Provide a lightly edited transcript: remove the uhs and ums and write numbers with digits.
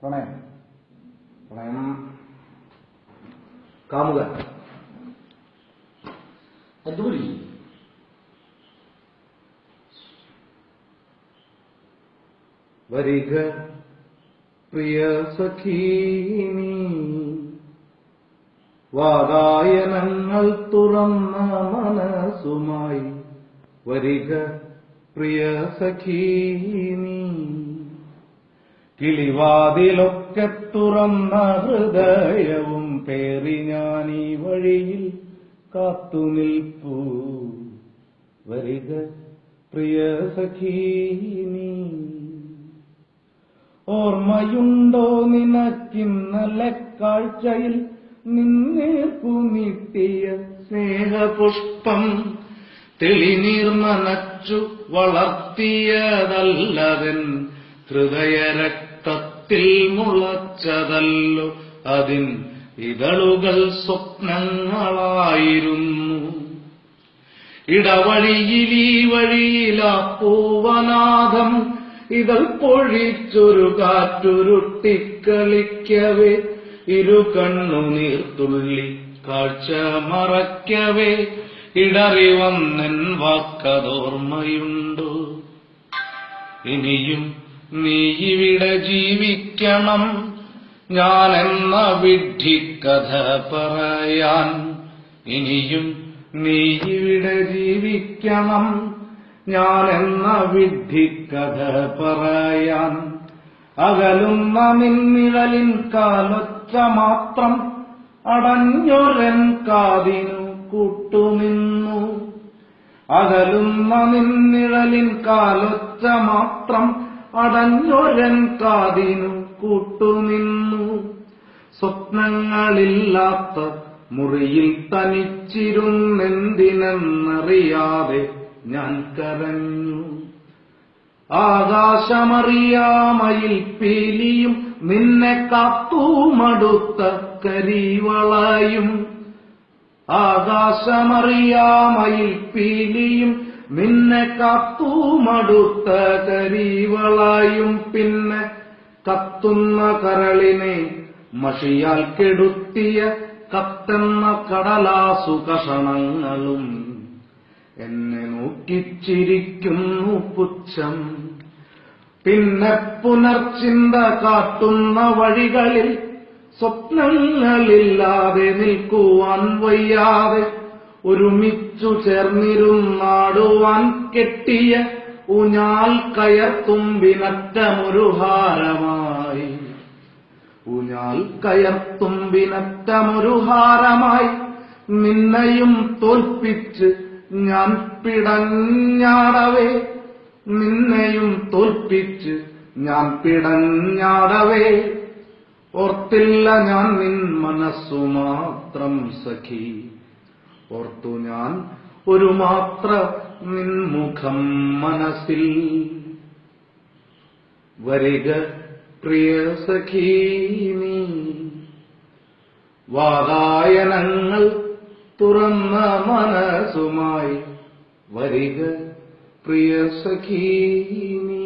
പ്രണയം കാമുക അതുകൂടി വരിക പ്രിയ സഖീനി വാതായനങ്ങൾ തുറന്ന മനസ്സുമായി വരിക പ്രിയ സഖീനി കിളിവാതിലൊക്കെ തുറന്ന ഹൃദയവും പേറി ഞാനീ വഴിയിൽ കാത്തുനിൽപ്പൂ വരിക പ്രിയ സഖീനി ഓർമ്മയുണ്ടോ നിനക്കിന്നലെ കാഴ്ചയിൽ നിന്നേർക്കു നീട്ടിയ സ്നേഹപുഷ്പം തെളിനീർ നനച്ചു വളർത്തിയതല്ലവൻ ഹൃദയരക്തത്തിൽ മുളച്ചതല്ലോ അതിൻ ഇതളുകൾ സ്വപ്നങ്ങളായിരുന്നു ഇടവഴിയിലീ വഴിയിലാ പൂവനാഥം ഇതൾ പൊഴിച്ചൊരു കാറ്റുരുട്ടിക്കളിക്കവേ ഇരു കണ്ണുനീർത്തുള്ളി കാഴ്ച മറയ്ക്കവേ ഇടറി വന്നെൻ വാക്കതോർമ്മയുണ്ടോ ഇനിയും നീ ഇവിടെ ജീവിക്കണം ഞാനെന്ന വിഡ്ഢിക്കഥ പറയാൻ ഇനിയും നീ ഇവിടെ ജീവിക്കണം ഞാനെന്ന വിഡ്ഢിക്കഥ പറയാൻ അകലുന്ന നിന്നിഴലിൻ കാലൊച്ച മാത്രം അടഞ്ഞൊരൻ കാതിനു കൂട്ടുനിന്നു അകലുന്ന നിന്നിഴലിൻ കാലൊച്ച മാത്രം അടഞ്ഞൊരൻ കാതിനു കൂട്ടുനിന്നു സ്വപ്നങ്ങളില്ലാത്ത മുറിയിൽ തനിച്ചിരുന്നെന്തിനെന്നറിയാതെ ഞാൻ കരഞ്ഞു ആകാശമറിയാമയിൽ പീലിയും നിന്നെ കാത്തുമടുത്ത കരിവളയും ആകാശമറിയാമയിൽ പീലിയും നിന്നെ കാത്തുമടുത്ത കരിവളയും പിന്നെ കത്തുന്ന കരളിനെ മഷിയാൽ കെടുത്തിയ കത്തെന്ന കടലാസു കഷണങ്ങളും എന്നെ നോക്കിച്ചിരിക്കുന്നു പുച്ഛം പിന്നെ പുനർചിന്ത കാട്ടുന്ന വഴികളിൽ സ്വപ്നങ്ങളില്ലാതെ നിൽക്കുവാൻ വയ്യാതെ ഒരുമിച്ചു ചേർന്നിരുന്നാടുവാൻ കെട്ടിയ ഊഞ്ഞാൽ കയർത്തുമ്പിനറ്റമൊരു ഹാരമായി ഊഞ്ഞാൽ കയർത്തുമ്പിനറ്റമൊരു ഹാരമായി നിന്നെയും തോൽപ്പിച്ച് ഞാൻ പിടഞ്ഞാടവേ നിന്നെയും തോൽപ്പിച്ച് ഞാൻ പിടഞ്ഞാടവേ ഓർത്തില്ല ഞാൻ നിൻ മനസ്സു മാത്രം സഖി ഓർത്തു ഞാൻ ഒരു മാത്ര നിൻ മുഖം മനസ്സിൽ വരിക പ്രിയ സഖീനി വാതായനങ്ങൾ തുറന്ന മനസ്സുമായി വരിക പ്രിയ സഖീനി.